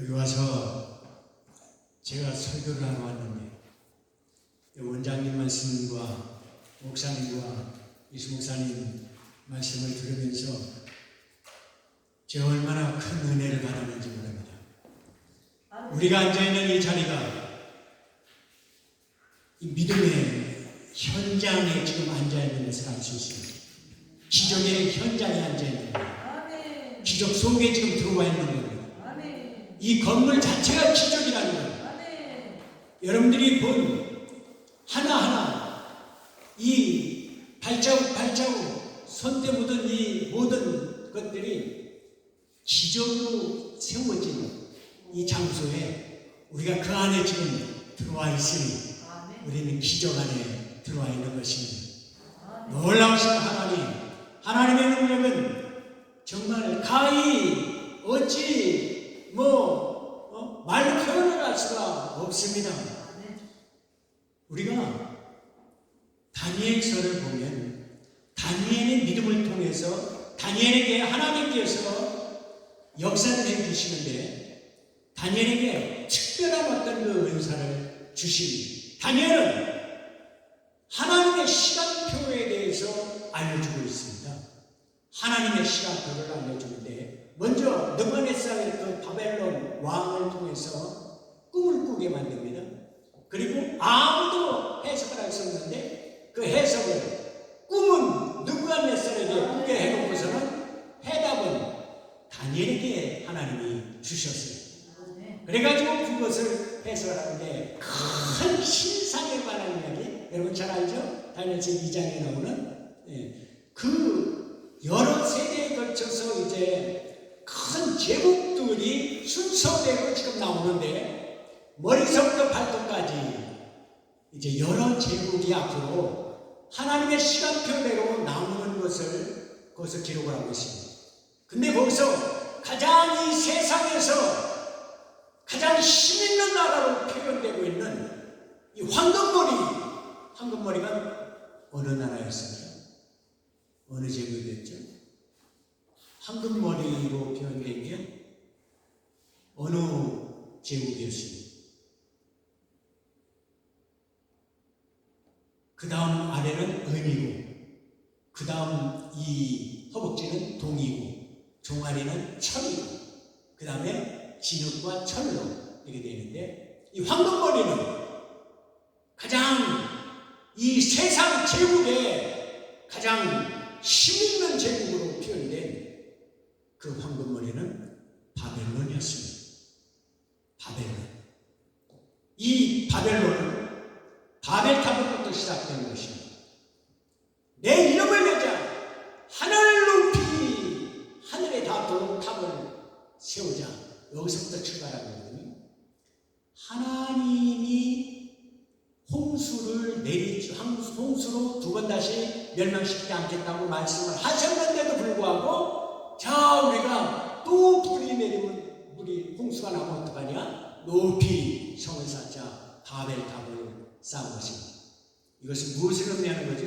여기 와서 제가 설교를 하러 왔는데 원장님 말씀과 목사님과 이수 목사님 말씀을 들으면서 제가 얼마나 큰 은혜를 받았는지 모릅니다. 우리가 앉아있는 이 자리가 이 믿음의 현장에 지금 앉아있는 것을 알 수 있습니다. 기적의 현장에 앉아있는 거예요. 기적 속에 지금 들어와 있는 거예요. 이 건물 자체가 기적이라는 거예요. 여러분들이 본 하나하나 이 발자국 손때 묻은 이 모든 것들이 기적으로 세워진 이 장소에 우리가 그 안에 지금 들어와 있으니 우리는 기적 안에 들어와 있는 것입니다. 놀라우신 하나님의 능력은 정말 가히 어찌 말로 표현을 할 수가 없습니다. 우리가 다니엘서를 보면 다니엘의 믿음을 통해서 다니엘에게 하나님께서 역사를 해주시는데 다니엘에게 특별한 어떤 그 은사를 주십니다. 다니엘은 하나님의 시간표에 대해서 알려주고 있습니다. 하나님의 시간표를 알려주는데 먼저 느부갓네살의 그 바벨론 왕을 통해서 꿈을 꾸게 만듭니다. 그리고 아무도 해석을 할 수 없는데 그 해석을 꿈은 느부갓네살에게 꾸게 해놓고서는 해답은 다니엘에게 하나님이 주셨어요. 그래가지고 그것을 해석을 하는데 큰 신상에 관한 이야기 여러분 잘 알죠? 다니엘서 2장에 나오는 그 여러 세대에 걸쳐서 이제 큰 제국들이 순서대로 지금 나오는데 머리서부터 발톱까지 이제 여러 제국이 앞으로 하나님의 시간표대로 나오는 그것을 기록을 하고 있습니다. 근데 거기서 가장 이 세상에서 가장 힘있는 나라로 표현되고 있는 이 황금머리가 어느 나라였습니까? 어느 제국이었죠? 황금머리로 표현된 게 어느 제국이었습니까? 그 다음 아래는 은이고 그 다음 이 허벅지는 동이고 종아리는 철이고 그 다음에 진흙과 철로 이렇게 되는데 이 황금머리는 가장 이 세상 제국의 가장 힘있는 제국으로 표현된 그 황금머리는 바벨론이었습니다. 바벨론. 이 바벨론은 바벨탑으로부터 시작된 것입니다. 내 이름을 내자 하늘 높이 하늘에 닿도록 탑을 세우자. 여기서부터 출발하거든요. 하나님이 홍수로 두 번 다시 멸망시키지 않겠다고 말씀을 하셨는데도 불구하고 자 우리가 또 불이 내리면 홍수가 나면 어떡하냐? 높이 성을 쌓자 바벨탑을 쌓은 것입니다. 이것은 무엇을 의미하는 거죠?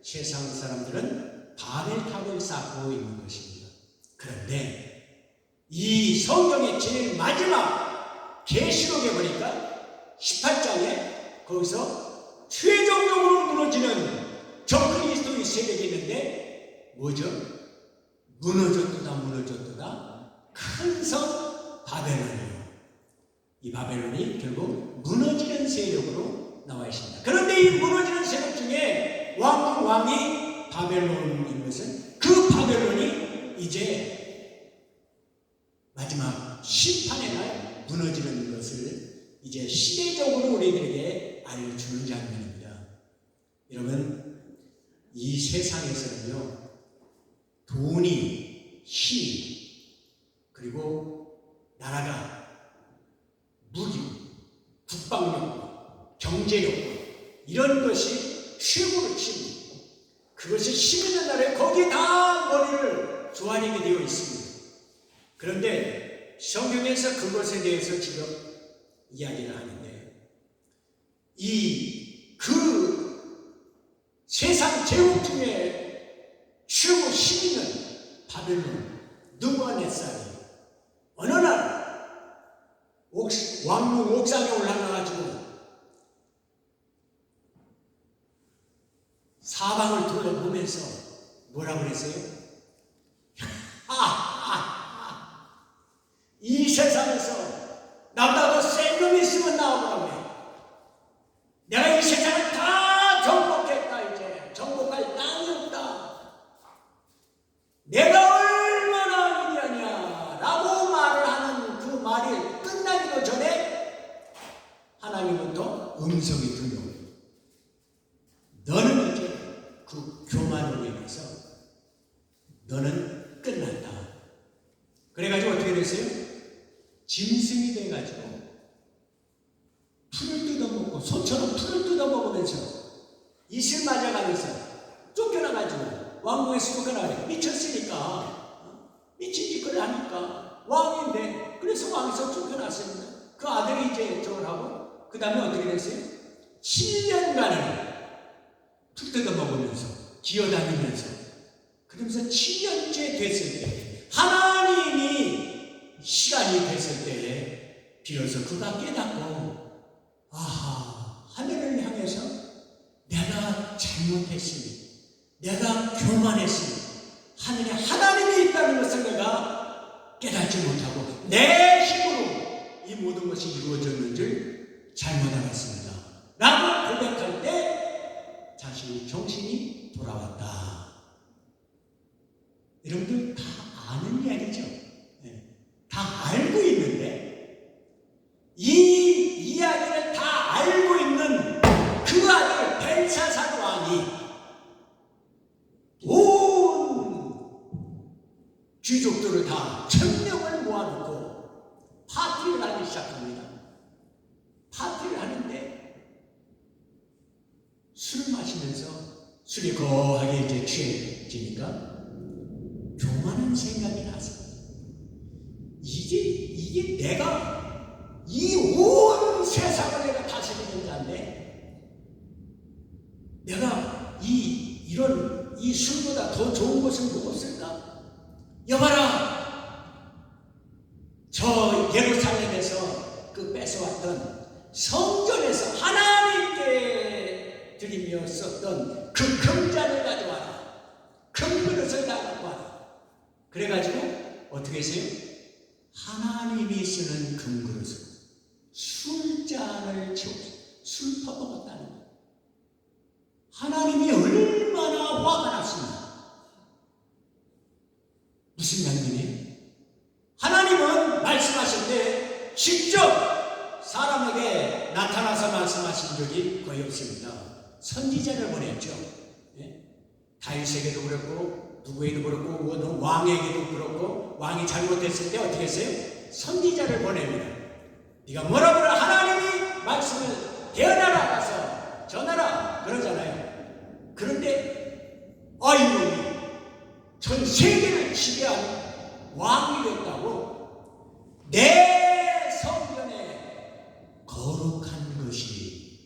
세상 사람들은 바벨탑을 쌓고 있는 것입니다. 그런데 이 성경의 제일 마지막 계시록에 보니까 18장에 거기서 최종적으로 무너지는 적그리스도의 세력이 있는데 뭐죠? 무너졌도다 큰 성 바벨론이에요. 이 바벨론이 결국 무너지는 세력으로 나와 있습니다. 그런데 이 무너지는 세력 중에 왕이 바벨론인 것은 그 바벨론이 이제 마지막 심판의 날 무너지는 것을 이제 시대적으로 우리들에게 알려주는 장면입니다. 여러분 이 세상에서는요 돈이 힘 그리고 나라가 무기 국방력 경제력 이런 것이 최고로 칩니다. 그것이 힘 있는 나라에 거기에 다 머리를 조아리게 되어 있습니다. 그런데 성경에서 그것에 대해서 지금 이야기를 하는데 그 세상 제국 중에 최고 힘 있는 바벨론 느부갓네살이 어느 날 옥상에 올라가가지고 사방을 둘러보면서 뭐라고 그랬어요? 이 세상에서 나보다 더 센 놈이 있으면 나오라고 그래. 내가 이 세상을 다 정복했다. 이제 정복할 땅이 없다. 내가 얼마나 위대하냐 라고 말을 하는 그 말이 끝나기도 전에 하나님부터 음성이 들려오고, 너는 이제 그 교만으로 인해서 너는 끝났다. 그래가지고 어떻게 됐어요? 짐승이 돼가지고 풀을 뜯어먹고, 소처럼 풀을 뜯어먹으면서 이슬 맞아가면서 쫓겨나가지고 왕궁에서 쫓겨나가니까 미쳤으니까, 미친 짓거리를 하니까 왕인데, 그래서 왕에서 쫓겨났습니다. 그 아들이 이제 저걸 하고, 그 다음에 어떻게 됐어요? 7년간을 풀 뜯어먹으면서 기어다니면서, 그러면서 7년째 됐을 때, 하나님이 시간이 됐을 때에 비로소 그가 깨닫고, 아하, 하늘을 향해서 내가 잘못했으니, 내가 교만했으니, 하늘에 하나님이 있다는 것을 내가 깨닫지 못하고 내 힘으로 이 모든 것이 이루어졌는 줄 잘못 알았습니다 라고 고백할 때 자신이 정신이 돌아왔다. 여러분들 다 아는 이야기죠. 다 알고 있는데, 이 이야기를 다 알고 있는 그 아들 벨사살 왕이 온 귀족들을 다 1000명을 모아놓고 파티를 하기 시작합니다. 파티를 하는데 술을 마시면서 술이 거하게 이제 취해지니까 교만한 생각이 나서, 이게 내가 이 온 세상을 내가 다스리는 자인데, 내가 이 술보다 더 좋은 것을 먹었을까? 여봐라, 저 예루살렘에서 그 뺏어왔던 성전에서 하나님께 드리며 썼던 그 금잔을 가져와라. 금그릇을 다 갖고 와라. 그래가지고 어떻게 했어요? 하나님이 쓰는 금그릇을 술잔을 채웠어요. 술 퍼먹었다는 거예요. 하나님이 얼마나 화가 났습니까? 무슨 양면이에요? 하나님은 말씀하실 때 직접 사람에게 나타나서 말씀하신 적이 거의 없습니다. 선지자를 보냈죠. 다윗에게도 그렇고 누구에게도 그렇고 왕에게도 그렇고, 왕이 잘못했을 때 어떻게 했어요? 선지자를 보냅니다. 네가 뭐라 그러라, 하나님이 말씀을 대언하라, 가서 전하라 그러잖아요. 그런데 이놈이 전 세계를 지배한 왕이 됐다고 내 성전에 거룩한 것이,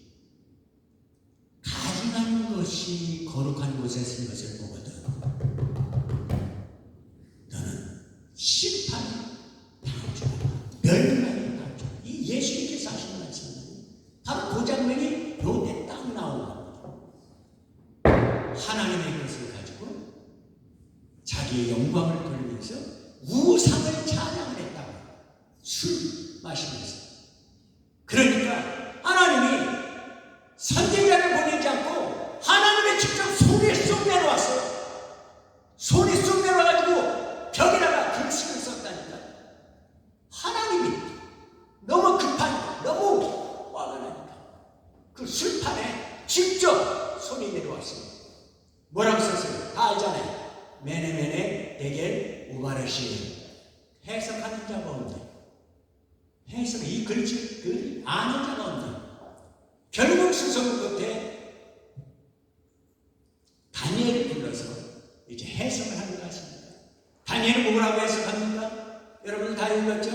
가증한 것이 거룩한 곳에 쓴 것을 보거든 너는 심판을 당할 줄 알아. 멸망을 당할 줄 알아. 이 예수님께서 하신 말씀은 바로 그 장면이 요때 딱 나온 겁니다. 하나님의 것을 가지고 자기의 영광을 돌리면서 우상을 찬양을 했다고. 술 마시면서. 그러니까 하나님이 선지자를 보내지 않고 하나님의 직접 손에 쏙 내려왔어요. 손에 쏙 내려와가지고 벽에다가 글씨를 썼다니까. 하나님이 너무 급하니까, 너무 화가 나니까 그 술판에 직접 손이 내려왔어요. 뭐라고 썼어요? 다 알잖아요. 메네메네 데겔 우바르시. 해석하는 자가 없네. 이 글을 아는 자가 없네. 결국 수성 끝에 다니엘을 불러서 이제 해석을 하는 것 같습니다. 다니엘은 뭐라고 해석합니까? 여러분 다 읽었죠?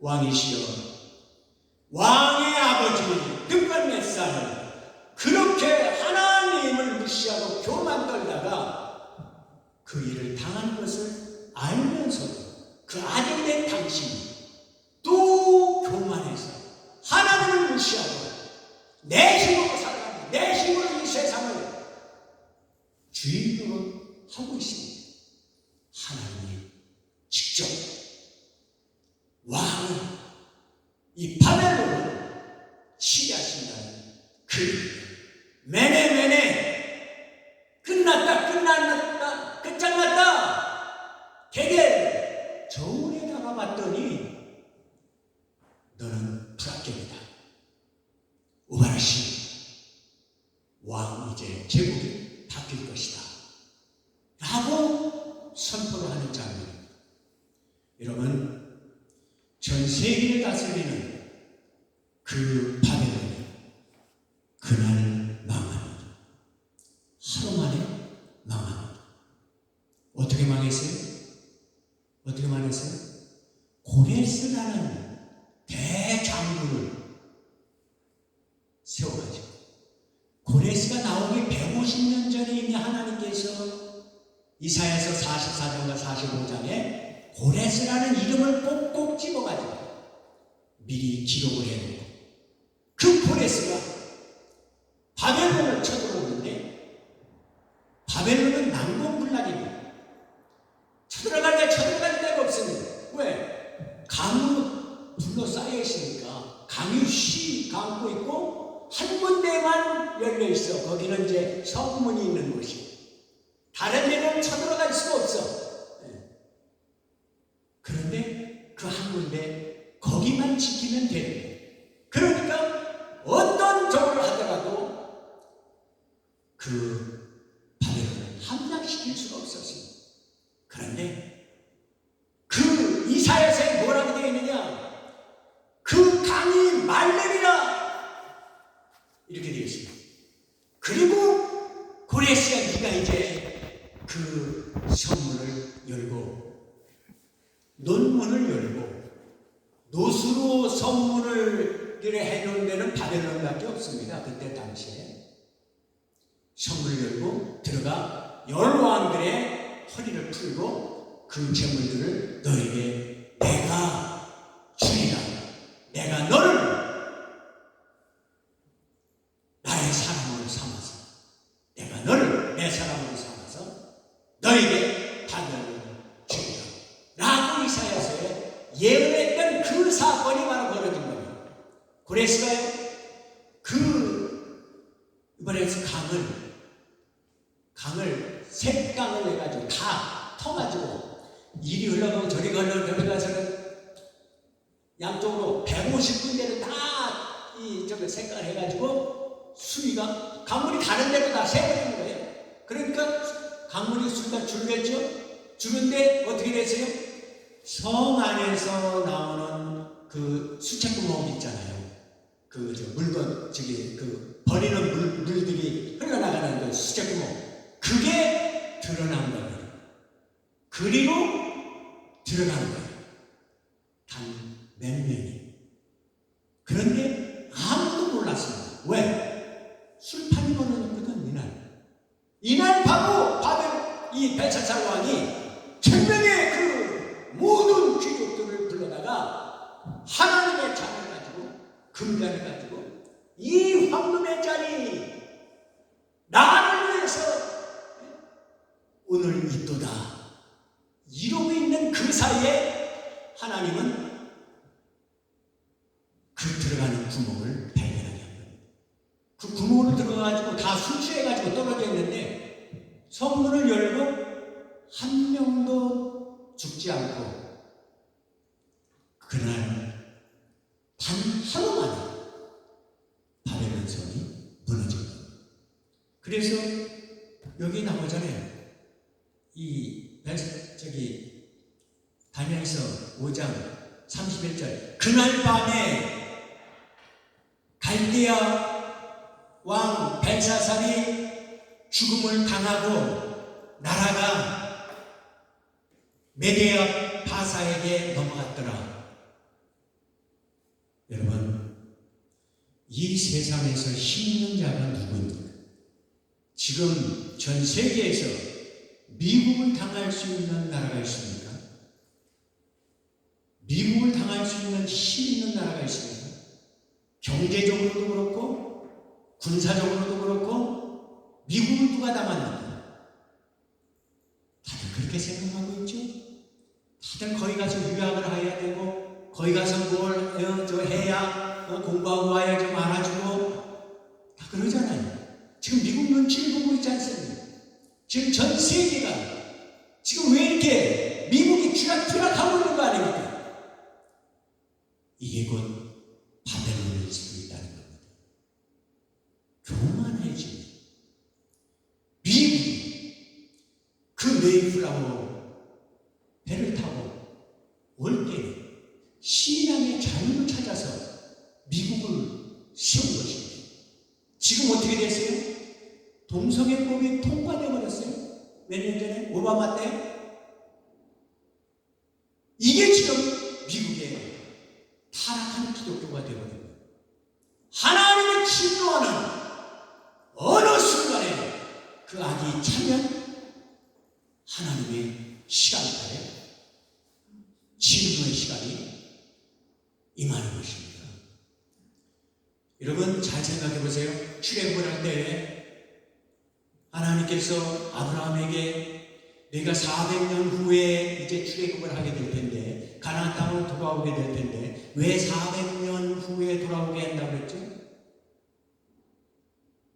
왕이시여, 왕의 아버지 득반메살을 그렇게 하나님을 무시하고 교만 떨다가 그 일을 당한 것을 알면서도 그 아들된 당신이 또 교만해서 직접 왕을, 이 바벨론을 치리하신다는 그 매네 끝났다 끝장났다 대개 저울에 담아봤더니 너는 불합격이다. 우바르시 왕 이제 제국이 바뀔 것이다 라고 선포를 하는 장면입니다. 여러분, 전 세계를 다스리는 그 바벨론이 그날 망합니다. 하루 만에 망합니다. 어떻게 망했어요? 어떻게 망했어요? 고레스라는 대장군을 세워가지고, 고레스가 나오기 150년 전에 이미 하나님께서 이사야서 44장과 45장에 고레스라는 이름을 꼭꼭 집어가지고 미리 기록을 해놓고, 그 고레스가 바벨론을 쳐들어오는데, 바벨론은 난공불락입니다. 쳐들어갈 데가 없습니다. 왜? 강으로 둘러싸여 있으니까 강이 쉬 감고 있고 한 군데만 열려 있어. 거기는 이제 성문이 있는 곳이. 다른 데는 쳐들어갈 수가 없어. 그런데 그 한 군데 거기만 지키면 되는 거예요. 그러니까 어떤 적을 하더라도 그 바벨론을 함락시킬 수가 없었습니다. 그런데 그 이사야서에 뭐라고 되어 있느냐? 그 강이 말르리라 이렇게 되어 있습니다. 그리고 고레스야, 네가 이제 그 성문을 열고 논문을 열고 노수로 성문을 해놓은 데는 바벨론밖에 없습니다. 그때 당시에 성문을 열고 들어가 열왕들의 허리를 풀고 그 재물들을 너에게 내가 주리라. 내가 너를 나의 사람으로 삼아서, 내가 너를 내 사람으로 삼아서 너에게 바벨론을 주리라 라고 이사야서에 예언했던 그 사건이 바로 벌어진 겁니다. 고레스가요, 이번에서 강을 셋강을 해가지고 다 터가지고 이리 흘러가고 저리 흘러가서는 양쪽으로 150군데를 다 색깔 해가지고 수위가 강물이 다른 데로 다 새버리는 거예요. 그러니까 강물이 수위가 줄겠죠. 주는데 어떻게 됐어요? 성 안에서 나오는 그 수채구멍 있잖아요. 버리는 물들이 흘러나가는 그 수채구멍, 그게 드러난 거예요. 그리고 들어간 거예요. 단 몇 명이. 그런데 아무도 몰랐습니다. 왜? 술판이 벌어졌거든. 이날 바로 이 벨사살 왕이 천명의 그 모든 귀족들을 불러다가 하나님의 잔을 가지고, 금잔을 가지고, 이 황금의 잔이 나를 위해서 오늘 있도다 이러고 있는 그 사이에 하나님은 그 들어가는 구멍을 발견하게 합니다. 그 구멍을 들어가가지고 다 순수해가지고 떨어져 있는데 성문을 열고 한 명도 죽지 않고 그날 단 하루 만에 바벨론 성이 무너진 겁니다. 그래서 여기 나오잖아요. 다니엘서 5장 31절, 그날 밤에 갈대아 왕 벨사살이 죽음을 당하고 나라가 메데아 바사에게 넘어갔더라. 여러분, 이 세상에서 힘있는 자가 누구입니까? 지금 전 세계에서 미국을 당할 수 있는 나라가 있습니까? 미국을 당할 수 있는 힘 있는 나라가 있습니까? 경제적으로도 그렇고 군사적으로도 그렇고 미국을 누가 당합니까? 다들 그렇게 생각하고 있죠? 다들 거기 가서 유학을 해야 되고 거기 가서 뭘 해야 공부하고 와야 좀 알아주고 다 그러잖아요. 지금 미국 눈치를 보고 있지 않습니까? 지금 전 세계가 지금 왜 이렇게 미국이 추락하고 있는 거 아닙니까? 이게 곧 바벨론일 수도 있다는 겁니다. 교만해지는 미국이 그 메이플라워 배를 타고 올 때는 신앙의 자유를 찾아서 미국을 세운 것입니다. 지금 어떻게 됐어요? 동성애법이 통과되어 버렸어요. 몇 년 전에 오바마 때. 이게 지금 미국의 타락한 기독교가 되어버린 거예요. 하나님의 진노하는 어느 순간에 그 악이 차면 하나님의 시간까지 진노의 시간이 임하는 것입니다. 여러분 잘 생각해 보세요. 출애굽을 할 때 하나님께서 아브라함에게 내가 400년 후에 이제 출애굽을 하게 될 텐데 가나안 땅으로 돌아오게 될 텐데 왜 400년 후에 돌아오게 한다고 그랬죠?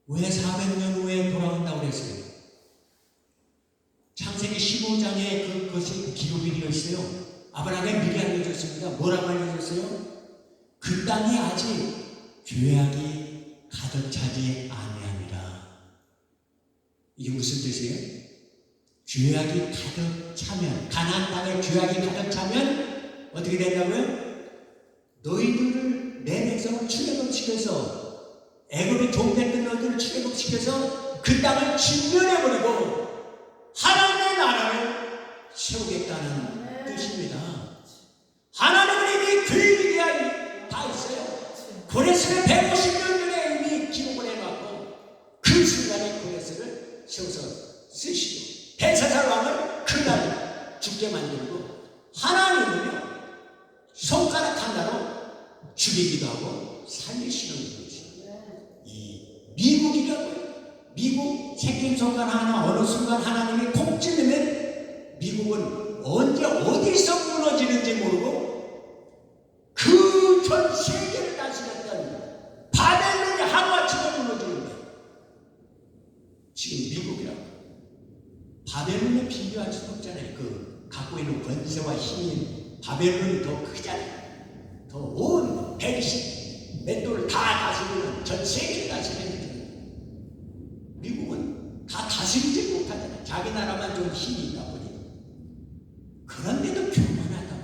왜 400년 후에 돌아온다고 그랬어요? 창세기 15장에 그것이 기록이 되어 있어요. 아브라함에 미리 알려줬습니다. 뭐라고 알려줬어요? 그 땅이 아직 죄악이 가득 차지 아니하니라. 이게 무슨 뜻이에요? 죄악이 가득 차면, 가나안 땅에 죄악이 가득 차면 어떻게 된다고요? 너희들을 내 백성을 출애굽시켜서 애굽에 종됐던 너희들을 출애굽시켜서 그 땅을 진멸해버리고 하나님의 나라를 세우겠다는 뜻입니다. 하나님은 이미 계획이 다 있어요. 고레스를 150년 전에 이미 기록을 해놨고 그 순간에 고레스를 세워서 쓰시고 벨사살 왕을 그날 죽게 만들고 하나님은요 손가락 하나로 죽이기도 하고 살리시는 것입니다. 이 미국이라고요. 미국 새끼손가락 하나 어느 순간 하나님이 콕 찌르면 미국은 언제 어디서 무너지는지 모르고 그 전 세계를 다스렸던 바벨론이 하루아침에 무너지는데 지금 미국이라고 바벨론에 비교할 수 없잖아요. 그 갖고 있는 권세와 힘이 바벨론이 더 크잖아요. 더 온 120 몇 도를 다 다스리는 전 세계를 다스리는 미국은 다 다스리지 못하잖아요. 자기 나라만 좀 힘이 있다 보니. 그런데도 교만하다.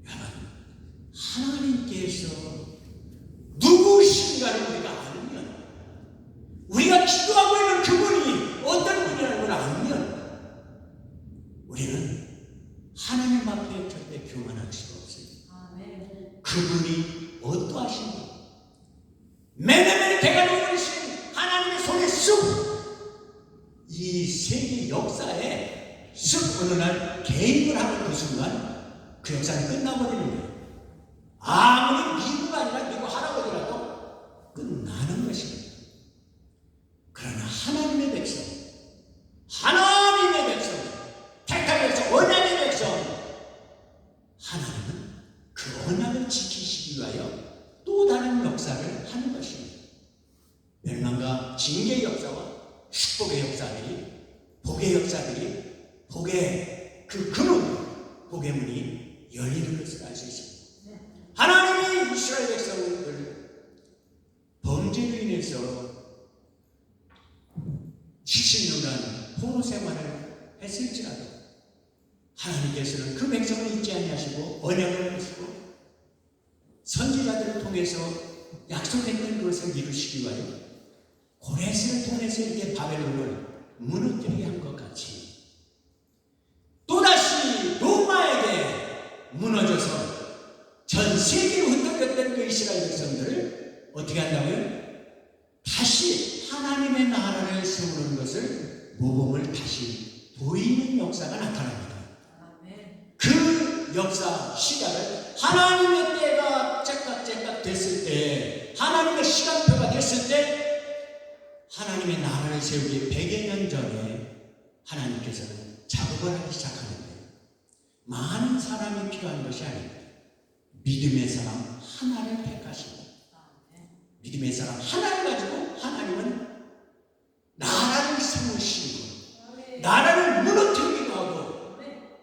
여러분, 하나님께서 누구신가를 우리가 알면, 우리가 기도하고 있는 그분이 어떤 분이라는 걸 알면, 우리는 하나님 앞에 절대 교만할 수가 없어요. 그분이 어떠하신가? 매일매일 대가로우신 하나님의 손에 쑥 이 세계 역사에 쑥 어느 날 개입을 하는 그 순간 그 역사는 끝나버리는 거예요. 아무리 미국 아니라 미국 할아버지라도 끝나는 것입니다. 그러나 하나님의 백성, 하나님의 백성, 택한 백성, 언약의 백성, 하나님은 그 언약을 지키시기 위하여 또 다른 역사를 하는 것입니다. 멸망과 징계의 역사와 축복의 역사들이, 복의 역사들이, 복의 그 근원, 복의 문이 열리는 것을 알 수 있습니다. 하나님이 이스라엘 백성들 범죄로 인해서 70년간 포로 생활을 했을지라도 하나님께서는 그 백성을 잊지 아니하시고 언약을 하시고 선지자들을 통해서 약속했던 그것을 이루시기 위하여 고레스를 통해서 이렇게 바벨론을 무너뜨리게 한 것 같이 또다시 로마에게 무너져서 전 세계로 흩어졌던 그 이스라엘 백성들을 어떻게 한다고요? 다시 하나님의 나라를 세우는 것을 모범을 다시 보이는 역사가 나타납니다. 그 역사 시작을 하나님의 때가 째깍째깍 됐을 때, 하나님의 시간표가 됐을 때 하나님의 나라를 세우기 100여 년 전에 하나님께서는 작업을 하기 시작하는데 많은 사람이 필요한 것이 아닙니다. 믿음의 사람 하나를 택하시고 믿음의 사람 하나를 가지고 하나님은 나라를 세우시고 나라를 무너뜨리기도 하고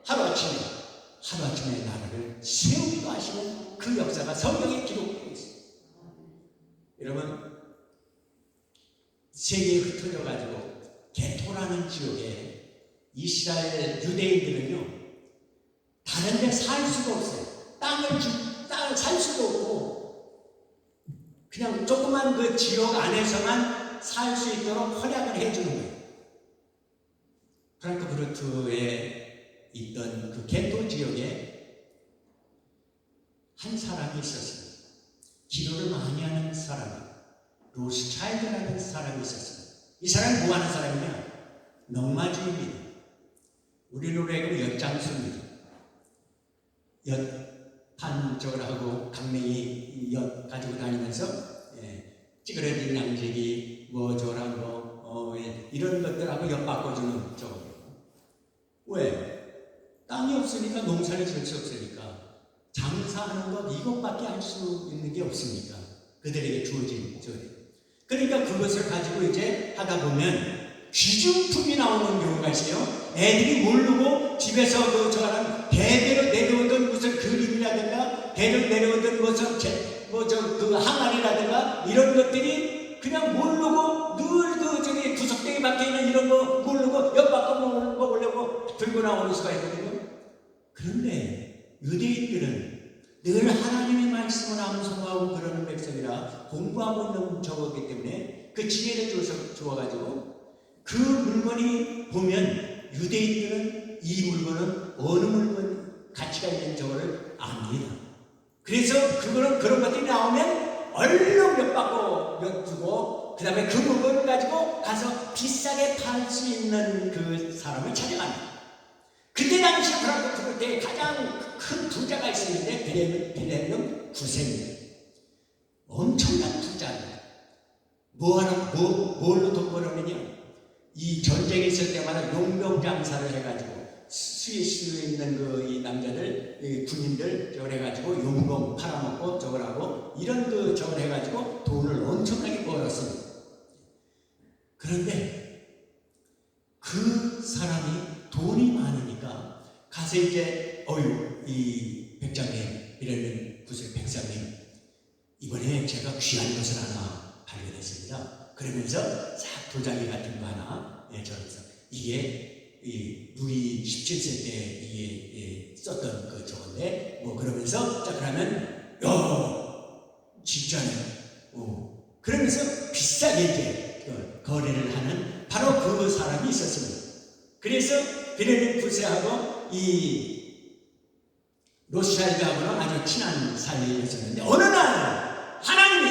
하루아침에 나라를 세우기도 하시는 그 역사가 성경에 기록되어 있습니다. 여러분, 세계에 흩어져 가지고 게토라는 지역에 이스라엘 유대인들은요 다른 데 살 수가 없어요. 땅을 살 수도 없고 그냥 조그만 그 지역 안에서만 살 수 있도록 허락을 해주는 거예요. 프랑크푸르트에 있던 그 게토 지역에 한 사람이 있었습니다. 기도를 많이 하는 사람이 로스차일드라는 사람이 있었습니다. 이 사람이 뭐 하는 사람이냐? 농마주입니다. 우리 노래로 엿장수입니다. 엿판 저걸 하고 강냉이 엿 가지고 다니면서 찌그러진 양재기 뭐 저런 거 이런 것들하고 엿 바꿔주는 저거. 왜? 땅이 없으니까 농사를 지을 수 없으니까 장사하는 것 이것밖에 할 수 있는 게 없으니까 그들에게 주어진 저리. 그러니까 그것을 가지고 이제 하다 보면 귀중품이 나오는 경우가 있어요. 애들이 모르고 집에서 그 저런 대대로 내려오던 무슨 그림이라든가 대대로 내려오던 무슨 그 항아리라든가 이런 것들이 그냥 모르고 늘 그 저기 구석대기 밖에 있는 이런 거 모르고 옆바꿔 먹으려고 들고 나오는 수가 있거든요. 그런데 유대인들은 늘 하나님의 말씀을 암송하고 그러는 백성이라 공부하고 있는 저거기 때문에 그 지혜를 주어가지고 그 물건이 보면 유대인들은 이 물건은 어느 물건 가치가 있는 저거를 압니다. 그래서 그거는 그런 것들이 나오면 얼른 몇 바꿔 몇 주고 그 다음에 그 물건을 가지고 가서 비싸게 팔 수 있는 그 사람을 찾아갑니다. 그때 당시 프랑크푸르트에 가장 큰 부자가 있었는데 빌헬름 9세입니다. 엄청난 부자입니다. 뭘로 돈 벌었느냐? 이 전쟁이 있을 때마다 용병장사를 해가지고 스위스에 있는 이 남자들, 이 군인들 저걸 해가지고 용병 팔아먹고 저걸 하고 이런 저걸 해가지고 돈을 엄청나게 벌었습니다. 그런데 그 사람이 돈이 많으니까 가서 이제 이 백장님 이러는 무슨 백장님 이번에 제가 귀한 것을 하나 발견했습니다. 그러면서 싹 도자기 같은 거 하나 저기서 이게 루이 17세 때 이게 썼던 그 저건데 뭐 그러면서 자 그러면 진짜네. 그러면서 비싸게 이제 거래를 하는 바로 그 사람이 있었습니다. 그래서 빌헬름 9세하고 이 로스차일드하고는 아주 친한 사이였었는데 어느 날 하나님이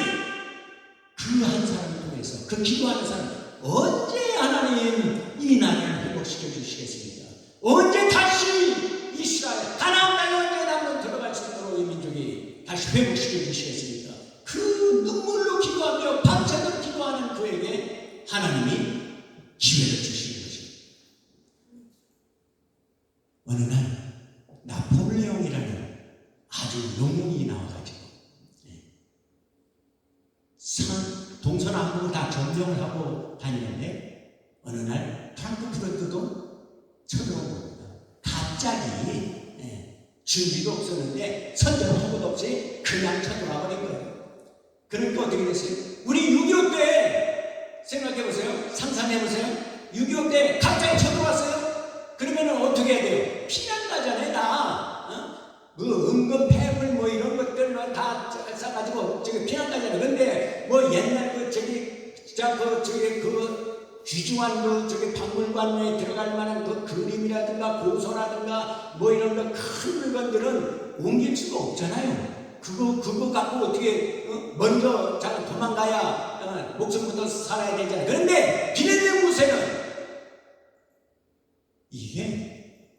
그 한 사람을 통해서 그 기도하는 사람 언제 하나님 이 나라를 회복시켜 주시겠습니까? 언제 다시 이스라엘 가나안 땅에 언제 한번 들어갈 수 있도록 이 민족이 다시 회복시켜 주시겠습니까? 그 눈물로 기도하며 밤새도록 기도하는 그에게 하나님이 기회를 주시는 것입니다. 어느 날 나폴레옹이라는 아주 영웅이 나와가지고 동서남북을 다 점령을 하고 다니는데 어느 날 프랑크푸르트도 쳐들어온 겁니다. 갑자기 준비도 없었는데 선전 허구도 없이 그냥 쳐들어와 버린 거예요. 그러니까 어떻게 됐어요? 우리 6.25 때 생각해보세요. 상상해보세요. 6.25 때 갑자기 쳐들어왔어요. 그러면 어떻게 해야 돼요? 피난 가잖아요. 은근 폐물 뭐 이런 것들만 다 싸가지고 저기 피난 가잖아요. 근데 뭐 옛날 귀중한 저기 박물관에 들어갈 만한 그 그림이라든가 고서라든가 뭐 이런 거 큰 물건들은 옮길 수가 없잖아요. 그거 갖고 어떻게 먼저 도망가야 목숨부터 살아야 되잖아요. 그런데 빌헬름 9세는 이게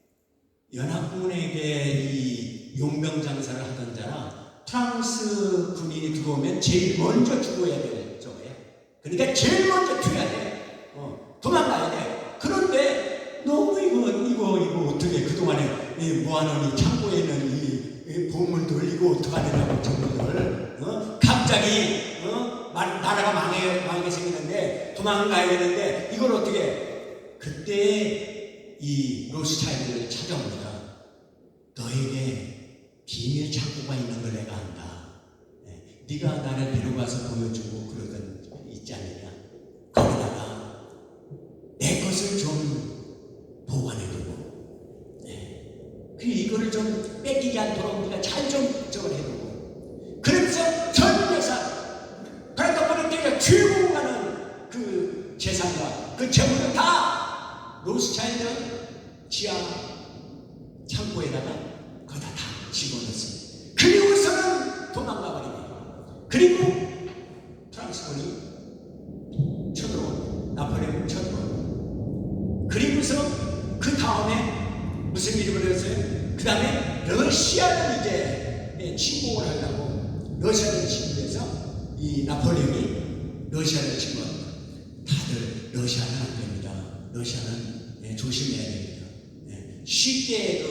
연합군에게 이 용병장사를 하던 자라 프랑스 군인이 들어오면 제일 먼저 죽어야 될 저거예요. 그러니까 제일 먼저 튀어야 돼. 도망가야 돼. 그런데 너무 이거 어떻게 그동안에 모아놓은 이 창고에 있는 이 보물도 흘리고 어떡하느냐고 전부들 갑자기 나라가 망하게 생기는데 도망가야 되는데 이걸 어떻게 해? 그때 이 로스차일드를 찾아옵니다. 너에게 비밀 창고가 있는 걸 내가 안다. 네가 나를 데려가서 보여주고 그러던 있지 않느냐. 거기다가 내 것을 좀 보관해두고 그리고 이거를 좀 뺏기지 않도록 네가 잘 좀 저걸 해두고 그러면서 전 재산 브라더버리 때가 최고 가는 그 재산과 그 재물을 다 로스차일드 지하 창고에다가 거기다 다 집어넣습니다. 그리고서는 도망가 버립니다. 그리고 프랑스군이 쳐들어옵니다. 나폴레옹이 쳐들어옵니다. 그리고서 그 다음에 무슨 일이 벌어졌어요? 그 다음에 러시아를 이제 침공을 하려고 러시아를 침공해서 이 나폴레옹이 러시아를 침공합니다. 다들 러시아는 안 됩니다. 러시아는 조심해야 됩니다. 쉽게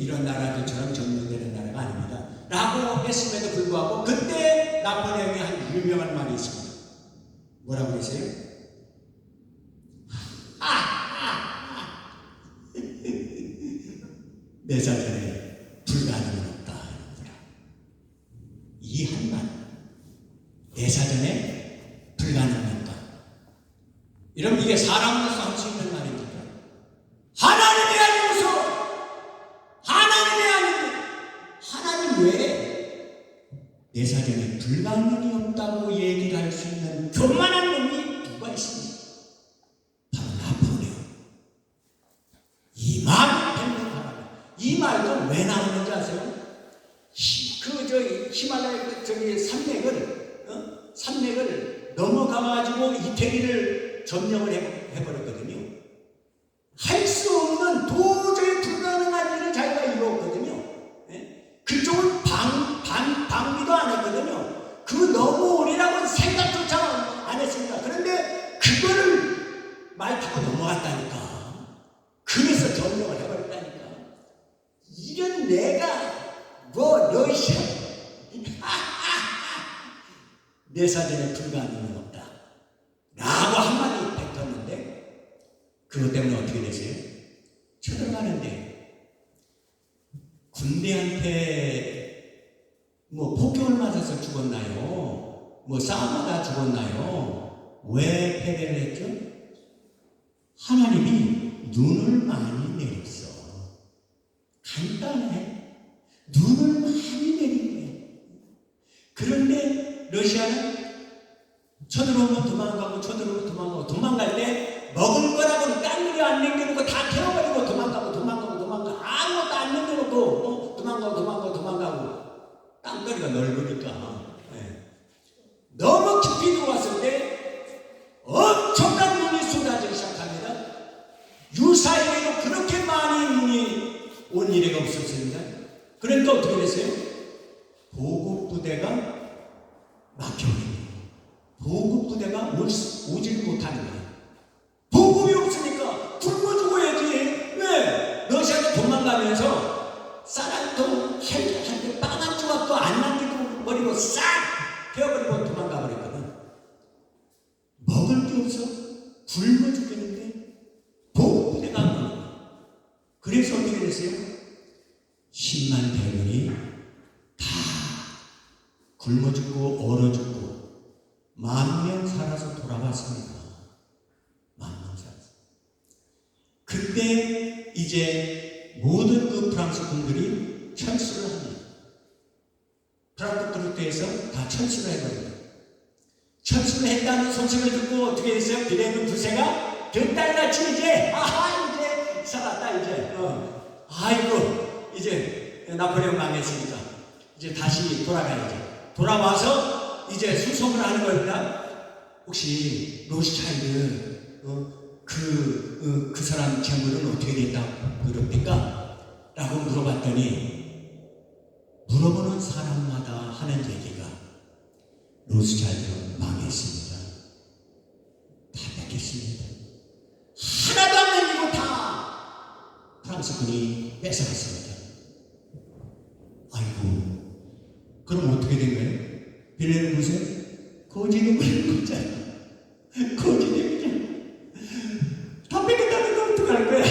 이런 나라들처럼 점령되는 나라가 아닙니다. 라고 했음에도 불구하고 그때 나폴레옹이 한 유명한 말이 있습니다. 뭐라고 했어요? 내 사전에 불가능은 없다. 이 한 말, 내 사전에 불가능은 없다. 여러분 이게 사람으로서 할 수 있는 말입니까? 하나님이 아니고서 하나님이 아니고 하나님 외에 내 사전에 불가능이 없다고 얘기를 할 수 있는 교만한 놈이 누가 있습니까? 바로 나폴레옹. 이 말이 뱀명하라. 이 말도 왜 나오는지 아세요? 히말라야 산맥을 넘어가가지고 이태리를 점령을 해버렸거든요. 할 수 없는 도저히 불가능한 일을 자기가 이루었거든요. 그쪽은 방비도 안 했거든요. 그 너무 오래라고 생각조차 안 했습니다. 그런데 그거를 말 타고 넘어갔다니까. 그래서 점령을 해버렸다니까. 이런 내가 러시아 내 사전에 불가능은 없다 라고 한마디 뱉었는데 그것 때문에 어떻게 됐어요? 쳐들어가는데 군대한테 폭격을 맞아서 죽었나요? 싸움하다 죽었나요? 왜 패배를 했죠? 하나님이 눈을 많이 내렸어. 간단해. 눈을 많이 내린 거예요. 그런데 러시아는 쳐들어오면 도망가고 도망갈 때 먹을 거라고는 딴 거 안 남겨놓고 다 태워버리고 도망가고 아무것도 안 남겨놓고 도망가고 땅거리가 넓으니까 너무 깊이 들어왔을 때 엄청난 눈이 쏟아지기 시작합니다. 유사에게도 그렇게 많이 눈이 온 이래가 없었습니다. 그러니까 어떻게 됐어요? 보급부대가 막혀버립니다. 보급부대가 오질 못하는 거예요. 보급이 없으니까 굶어 죽어야지. 왜? 러시아가 도망가면서 사람도 한테 빵 한 조각도 안 남기고 버리고 싹 베어버리고 도망가 버렸거든. 먹을 게 없어. 굶어 죽겠는데 보급부대가 안 오는 거예요. 그래서 어떻게 됐어요? 10만 대군이 다 굶어 죽고 얼어 죽고 10,000명 살아서 돌아왔습니다. 10,000명 살아서. 그때 이제 모든 그 프랑스 군들이 철수를 합니다. 프랑크푸르트에서 다 철수를 해버립니다. 철수를 했다는 소식을 듣고 어떻게 했어요? 비레는 두세가 득달같이 이제 살았다 이제. 아이고 이제 나폴레옹 망했으니까 이제 다시 돌아가야지. 돌아와서 이제 수송을 하는 겁니다. 혹시 로스차일드 그 사람 재물은 어떻게 됐다고 그럽니까? 라고 물어봤더니 물어보는 사람마다 하는 얘기가 로스차일드 망했습니다. 다 뺏겼습니다. 하나도 안 남기고 다 프랑스군이 뺏어갔습니다. 아이고, 그럼 어떻게 된 거예요? 빌레는 무슨 거지도 걸린 거잖아. 거지되잖아. 다 뺏겼다는 거 어떡할 거야?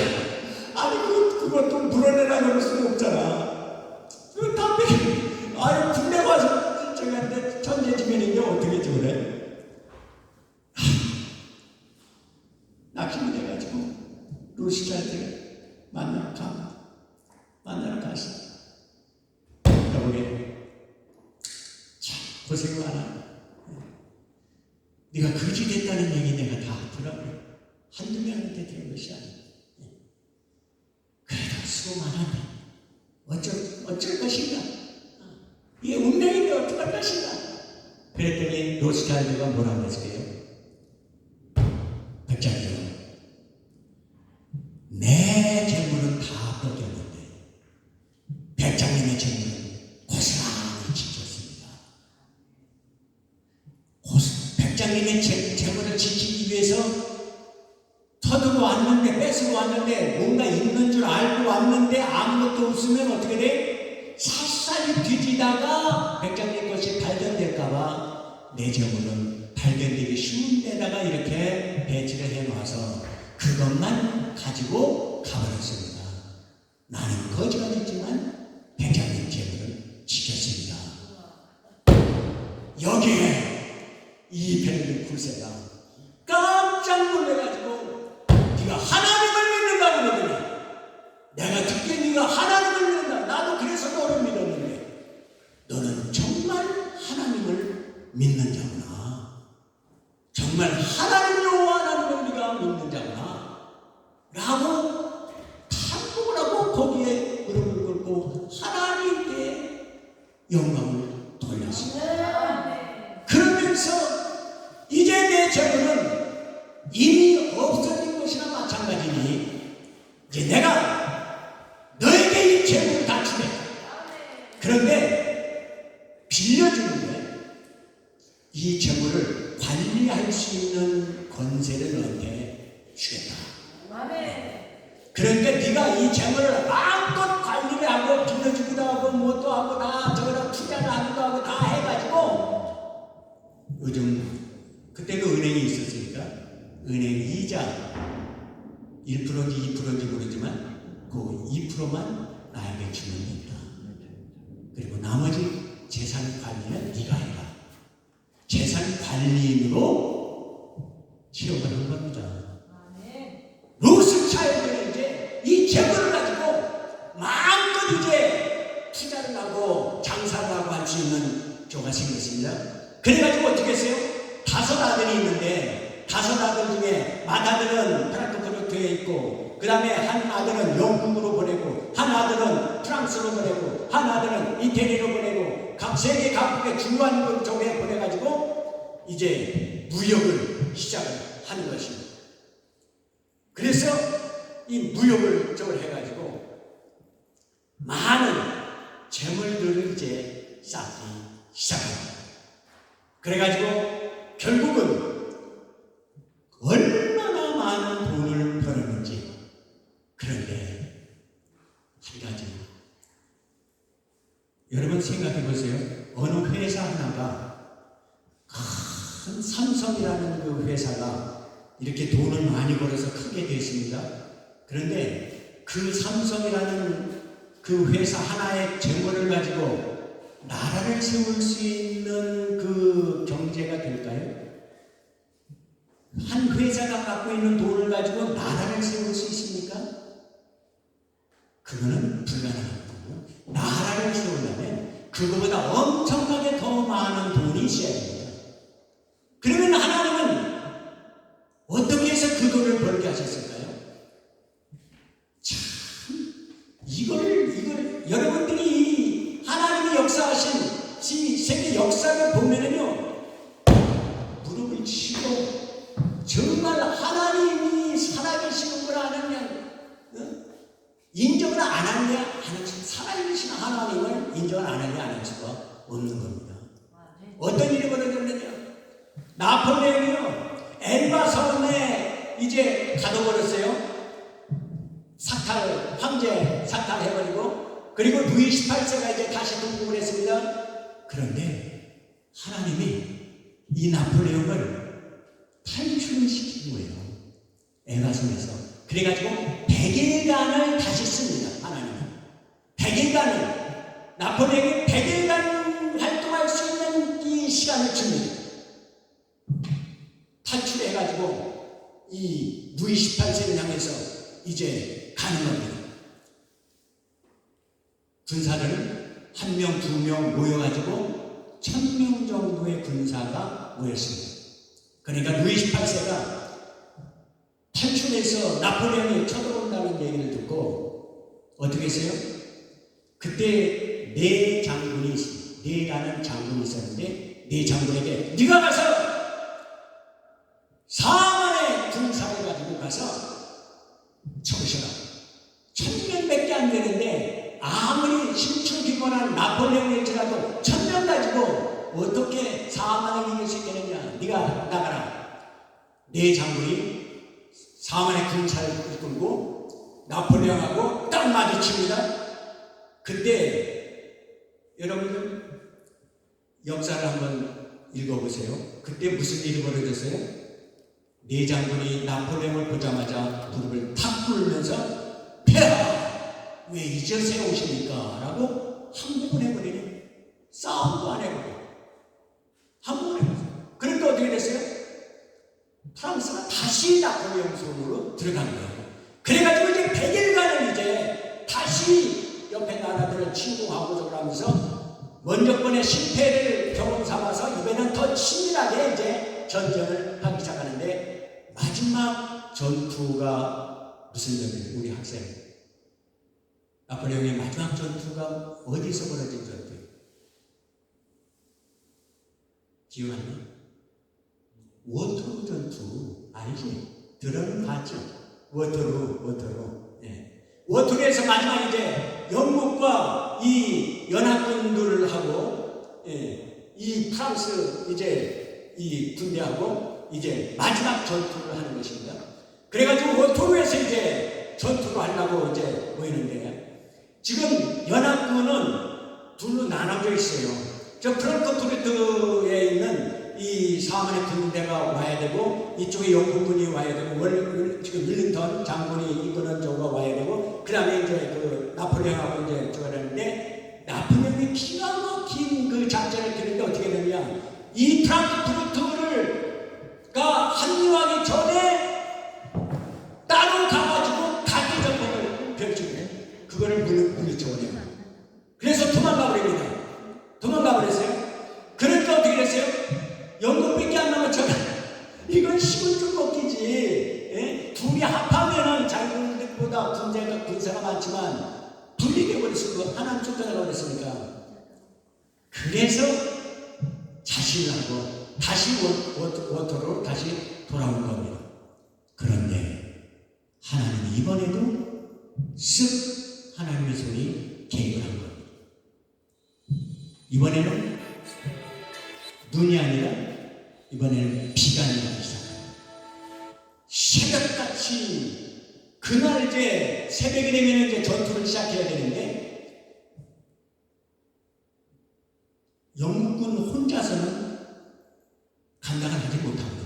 아니 그것도 물어내라 그럴 수는 없잖아. 그거 다 뺏겨. 아니 군대 와서 저기한테 천재지변인데 어떻게 저래? 낙심이 돼가지고 루시한테 만나러 갔어. 여보게, 참 고생 많아. 네가 거지 됐다는 얘기 내가 다 들어요. 한두 명한테 들은 것이 아니야. 그래도 수고 많았네. 어쩔 것인가? 이게 운명인데 어떡할 것인가? 그랬더니 로스타일드가 뭐라고 했어요? 백작이요, 내 재물은 다 뺏겼는데 백장님의 재물은 고스란히 지켰습니다. 백장님의 재물을 지키기 위해서 터두고 왔는데, 뺏으러 왔는데, 뭔가 있는 줄 알고 왔는데 아무것도 없으면 어떻게 돼? 샅샅이 뒤지다가 백장님 것이 발견될까봐 내 재물은 발견되기 쉬운 데다가 이렇게 배치를 해놔서 그것만 가지고 가버렸습니다. 나는 거지가 됐지만 백장님 재물을 지켰습니다. 여기에 이 벨리 구세가 깜짝 놀래가지고 네가 하나님을 믿는다고 그러더니, 내가 듣기에 네가 하나님을 믿는다. 나도 그래서 너를 믿었는데 너는 정말 하나님을 믿는 자구나. 정말 하나님 여호와 하나님을 네가 믿는 자구나 라고 탄복을 하고 거기에 무릎을 꿇고 하나님께 영광을 돌렸습니다. 그러면서 이제 내 재물은 이미 없어진 것이나 마찬가지니 이제 내가 너에게 이 재물을 다 주겠다. 그런데 빌려주는데 이 재물을 관리할 수 있는 권세를 너한테 주겠다. 그러니까 네가 이 재물을 마음껏 관리를 하고 빌려주기도 하고 뭐도 하고 다 저거다 투자를 하기도 하고 다 해가지고, 요즘 그때도 은행이 있었으니까 은행 이자 1%인지 2%인지 모르지만 그 2%만 나에게 주면 된다. 그리고 나머지 재산 관리는 네가 해라. 재산 관리인으로 취업을 한 겁니다. 로스차일드는 이제 이 재물을 가지고 마음껏 이제 투자를 하고 장사를 하고 할 수 있는 조가 생겼습니다. 그래가지고 어떻게 했어요? 5 아들이 있는데 5 아들 중에 맏아들은 프랑크푸르트에 있고, 그 다음에 한 아들은 영국으로 보내고, 한 아들은 프랑스로 보내고, 한 아들은 이태리로 보내고, 각 세계 각국의 중요한 쪽에 보내가지고 이제 무역을 시작을 하는 것입니다. 그래서 이 무역을 저걸 해가지고 많은 재물들을 이제 쌓기 시작합니다. 그래가지고 결국은 얼마나 많은 돈을 벌었는지. 그런데 한 가지 여러분 생각해 보세요. 어느 회사 하나가, 큰 삼성이라는 그 회사가 이렇게 돈을 많이 벌어서 크게 됐습니다. 그런데 그 삼성이라는 그 회사 하나의 재물을 가지고 나라를 세울 수 있는 그 경제가 될까요? 한 회사가 갖고 있는 돈을 가지고 나라를 세울 수 있습니까? 그거는 불가능한 거고요. 나라를 세우려면 그거보다 엄청나게 더 많은 돈이 있어야 됩니다. 그러면 하나님은 어떻게 해서 그 돈을 벌게 하셨을까요? 참, 이걸 여러분들이 하나님이 역사하신 세계 역사를 보면은요, 무릎을 치고 정말 하나님이 살아계시는 걸 아느냐, 인정을 안 하느냐, 안 하느냐, 살아계신 하나님을 인정을 안 하느냐, 안 할 수가 없는 겁니다. 어떤 일이 벌어졌느냐? 나폴레옹이요, 엘바 섬에 이제 가둬버렸어요. 황제 타탈해버리고, 그리고 루이 18세가 이제 다시 등극을 했습니다. 그런데 하나님이 이 나폴레옹을 탈출시킨 거예요. 애가슴에서. 그래가지고 100일간을 다시 씁니다. 하나님은 100일간을, 나폴레옹이 100일간 활동할 수 있는 이 시간을 줍니다. 탈출해가지고 이 루이 18세를 향해서 이제 가는 겁니다. 군사들은 1명, 2명 모여가지고 1000명 정도의 군사가 모였습니다. 그러니까 루이 18세가 탈출해서 나폴레옹이 쳐들어온다는 얘기를 듣고 어떻게 했어요? 그때 네 장군이 있습니다. 네라는 장군이 있었는데 네 장군에게 네가 가서 4만의 군사를 가지고 가서 쳐보셔라. 1000명밖에 안 되는데 아무리 신축기권한 나폴레옹일지라도 1000명 가지고 어떻게 4만을 이길 수 있겠느냐. 네가 나가라. 네 장군이 4만의 군사를 이끌고 나폴레옹하고 딱 마주칩니다. 그때 여러분들 역사를 한번 읽어보세요. 그때 무슨 일이 벌어졌어요? 네 장군이 나폴레옹을 보자마자 무릎을 탁 꿇으면서 폐하! 왜 이제서야 오십니까? 라고 항복을 해버리니 싸움도 안 해버려요. 항복을 해버렸어요. 그러니까 어떻게 됐어요? 프랑스가 다시 나폴레옹 손으로 들어간 거예요. 그래가지고 이제 100일간은 이제 다시 옆에 나라들을 침공하고 저러면서 먼저 번의 실패를 경험 삼아서 이번에는 더 치밀하게 이제 전쟁을 하기 시작하는데 마지막 전투가 무슨 전투예요? 우리 학생 나폴레옹의 마지막 전투가 어디서 벌어진 전투예요? 기억하니? 워터루 전투 알지? 들어는 봤죠? 워터루. 예. 워터루에서 마지막 이제 영국과 이 연합군들을 하고, 예, 이 프랑스 이제 이 군대하고 이제 마지막 전투를 하는 것입니다. 그래가지고 워터루에서 이제 전투를 하려고 이제 모이는데 지금 연합군은 둘로 나눠져 있어요. 저 프랑크푸르트에 있는 이 4만의 군대가 와야 되고 이쪽에 영국군이 와야 되고 지금 윌링턴 장군이 이끄는 쪽으로 와야 되고 그 다음에 이제 그 나폴레옹하고 이제 저거 하는데 나폴레옹이 기가 막힌 그 작전을 펴는데 어떻게 되느냐 이 프랑크푸르트가 합류하기 전에 따로 가가지고 각기 전쟁을 펼치고 그거를 물리쳐버려요. 그래서 도망가 버렸어요. 그러니까 어떻게 됐어요? 영국밖에 안 남았잖아. 이건 식은 죽 먹기지. 예? 둘이 합하면은 장군들보다 군사가 많지만 분리돼 버렸으니까 하나님 쫓겨나가 버렸으니까. 그래서 자신하고 다시 워터로 다시 돌아온 겁니다. 그런데 하나님이 이번에도 쓱 하나님의 손이 개입을 한 겁니다. 이번에는 눈이 아니라 이번에는 비가 내리기 시작합니다. 새벽같이 그날 이제 새벽이 되면 이제 전투를 시작해야 되는데 영국군 혼자서는 감당을 하지 못하거든요.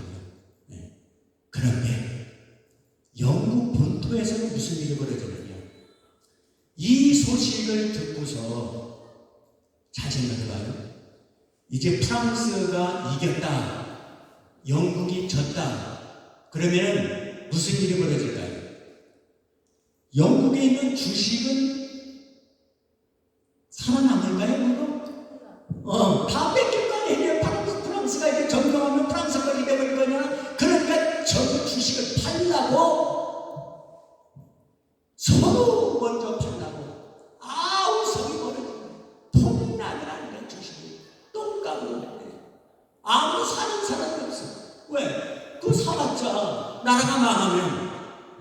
네. 그런데 영국 본토에서는 무슨 일이 벌어졌느냐? 이 소식을 듣고서 잘 생각해봐요. 이제 프랑스가 이겼다. 영국이 졌다. 그러면 무슨 일이 벌어질까요? 영국에 있는 주식은 살아남을까요? 다 뺏길 거 아니에요. 프랑스가 이제 점령하면 프랑스 거리 되버릴 거냐? 그러니까 저 주식을 팔려고 서로 먼저 팔려고 성이 벌어지고 폭락이라는 주식이 똥가고 아무 사는 사람이 없어. 왜? 그거 사봤자 나라가 망하면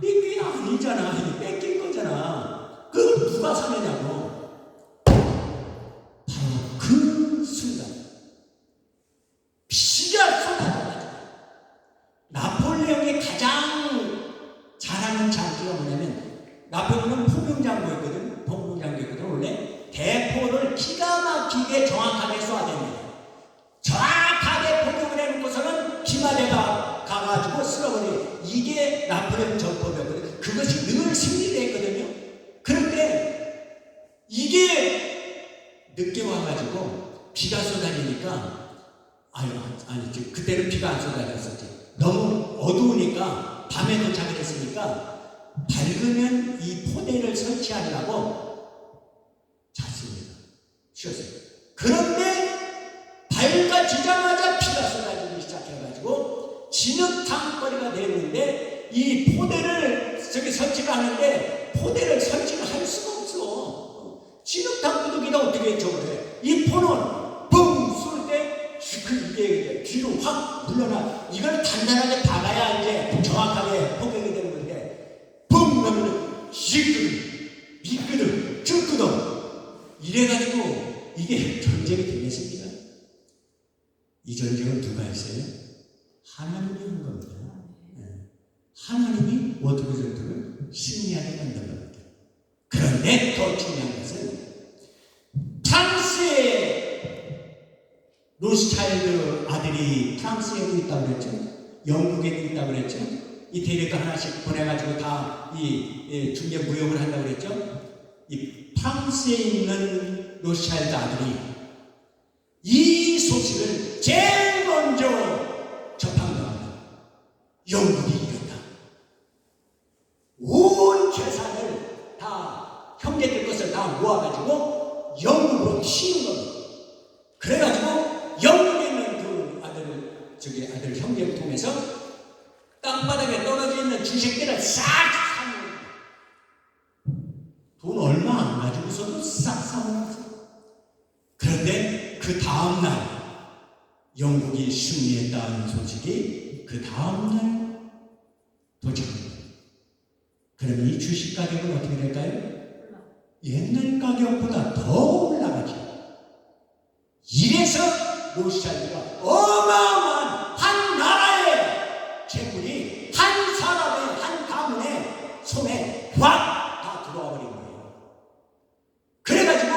네 아니잖아. 뺏길 거잖아. 그걸 누가 사느냐고. 바로 그 순간 비가 쏟아져가지고 나폴레옹이 가장 잘하는 장기가 뭐냐면 나폴레옹은 포병장군이거든. 포를 기가 막히게 정확하게 쏴야 됩니다. 정확하게 포격을 해놓고서는 기마대가 가가지고 쓸어버려. 이게 나폴레옹 전법이었거든요. 그것이 늘 승리를 했거든요. 그런데 이게 늦게 와가지고 비가 쏟아지니까 아니 그때는 비가 안 쏟아졌었지. 너무 어두우니까 밤에 도착을 했으니까 밝으면 이 포대를 설치하려고 잤습니다. 쉬었어요. 그런데 밝아지자마자 비가 쏟아지기 시작해가지고 진흙탕거리가 됐는데 이 포대를 설치를 하는데 포대를 설치를 할 수가 없어. 진흙탕구두기가 어떻게 저걸 해? 이 포는 붕 쏠 때 이게 뒤로 확 물러나. 이걸 단단하게 박아야 이제 정확하게 포격이 되는 건데 붕 하면 미끄덩 쭈끄덩 이래가지고 이게 전쟁이 되겠습니까? 이 전쟁은 누가 했어요? 하나님이 한 겁니다. 하나님이 어떻게 전쟁을 승리하게 만든 겁니다. 그런데 더 중요한 것은 프랑스의 로스차일드 아들이 프랑스에도 있다고 그랬죠. 영국에도 있다고 그랬죠. 이 대륙을 하나씩 보내가지고 다 이 중개 무역을 한다고 그랬죠. 이 프랑스에 있는 로스차일드 아들이 이 소식을 제일 먼저 접한 겁니다. 영국이 이겼다. 온 재산을 다 형제들 것을 다 모아가지고 영국으로 튀는 겁니다. 그래가지고 영국에 있는 그 아들 형제를 통해서 땅바닥에 떨어져 있는 주식들을 싹 사는 겁니다. 돈 얼마 안 가지고서도 싹 사먹었어요. 그런데 그 다음날 영국이 승리했다는 소식이 그 다음날 도착합니다. 그럼 이 주식 가격은 어떻게 될까요? 옛날 가격보다 더 올라가죠. 이래서 로스차일드가 어마어마한 한 나라의 재물이 한 사람의 한 가문의 손에 확 다 들어와 버린 거예요. 그래가지고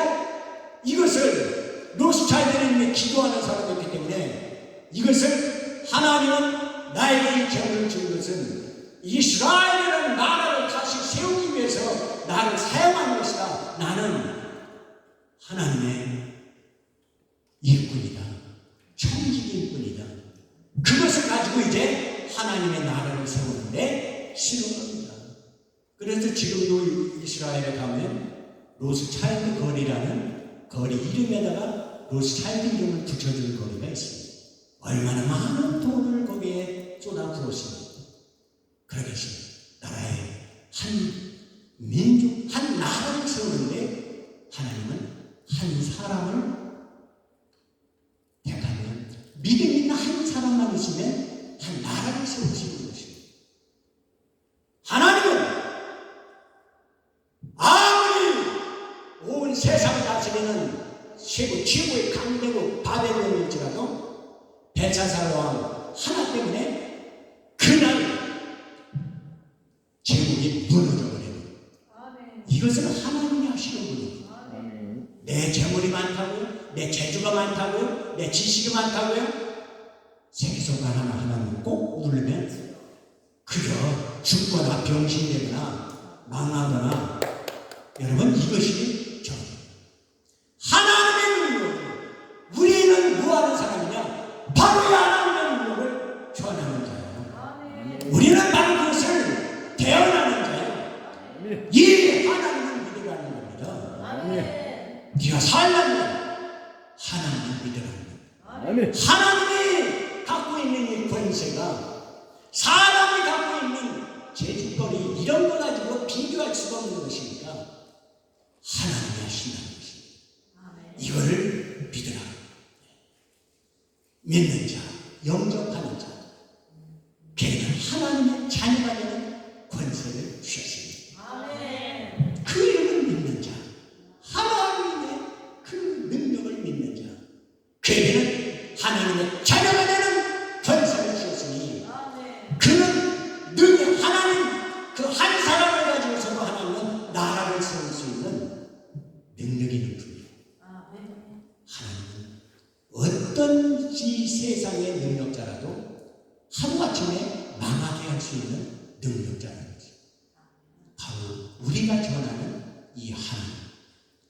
이것을 로스차일드는 기도하는 사람이었기 때문에 이것을 하나님은 나에게 이 재물을 준 것은 이스라엘이라는 나라를 다시 세우기 위해서 나를 사용한 것이다. 나는 하나님의 일꾼이다. 청지기 일꾼이다. 그것을 가지고 이제 하나님의 나라를 세우는데 쓰는 겁니다. 그래서 지금도 이스라엘에 가면 로스차일드 거리라는 거리 이름에다가 로스차일드 이름을 붙여주는 거리가 있습니다. 얼마나 많은 돈을 거기에 쏟아부었습니다. 그러겠습니다. 나라의 한 민족, 한 나라를 세우는데 하나님은 한 사람을 택하면 믿음 있는 한 사람만 있으면 한 나라를 세우시는 것입니다. 하나님은 아무리 온 세상을 다스리는 최고의 강대국 바벨론일지라도 벨사살 왕 하나 때문에 그날 제국이 무너져버려요. 이것은 하나님이 하시는 분이에요. 내 재물이 많다고요? 내 재주가 많다고요? 내 지식이 많다고요? 새끼손가락 하나는 꼭 누르면 그저 죽거나 병신되거나 망하거나 여러분 이것이 저 하나님의 능력. 우리는 뭐하는 사람이냐? 바로 이 하나님의 능력을 전하는 자예요. 우리는 바로 그것을 대언하는 자예요. 이 하나님을 믿으라는 겁니다. 네가 살려면 하나님을 믿으라는 겁니다. 하나님이 갖고 있는 이 권세가 사람이 갖고 있는 재주거리 이런 거 가지고 비교할 수가 없는 것이니까 하나님이 하신다는 것입니다. 이거를 믿으라. 믿는 자, 영접하는 자, 걔는 하나님의 자녀가 되는 권세를 주셨습니다. 그 이름을 믿는 자, 하나님의 그 능력을 믿는 자, 그에게는 하나님의 자녀가 되는 권세를 주셨으니 그는 늘 하나님 그 한 사람을 가지고서도 하나님은 나라를 세울 수 있는 능력이 있는 분이에요. 세상의 능력자라도 하루아침에 망하게 할 수 있는 능력자라는 거죠. 바로 우리가 전하는 이 하나님,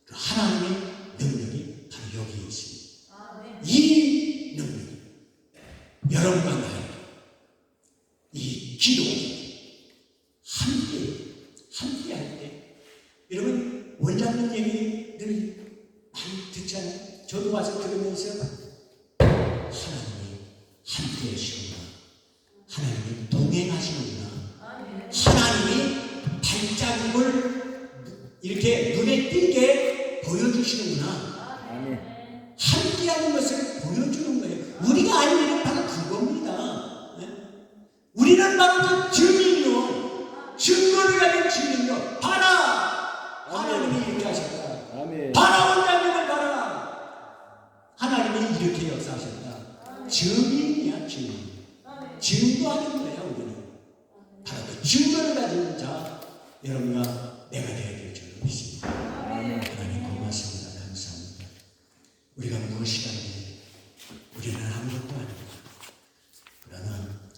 그 하나님의 능력이 바로 여기에 있습니다. 이 능력이 여러분과 나에게 이 기도가 함께 할 때, 여러분 원장님 얘기 늘 많이 듣잖아요. 저도 와서 들으면서 하나님이 함께 하시구나, 하나님이 동행하시는구나, 하나님이 발자국을 이렇게 눈에 띄게 보여주시는구나, 함께하는 것을 보여주는 거예요. 우리가 아는 일은 바로 그겁니다. 우리는 바로 그 증인요, 증거를 가진 증인요. 봐라, 하나님이 이렇게 하셨다. 봐라, 원장님을 봐라, 하나님이 이렇게 역사하셨다. 증인이야, 증인. 증거하는 거야. 우리는 바로 그 증거를 가진 자, 여러분과 내가 되어야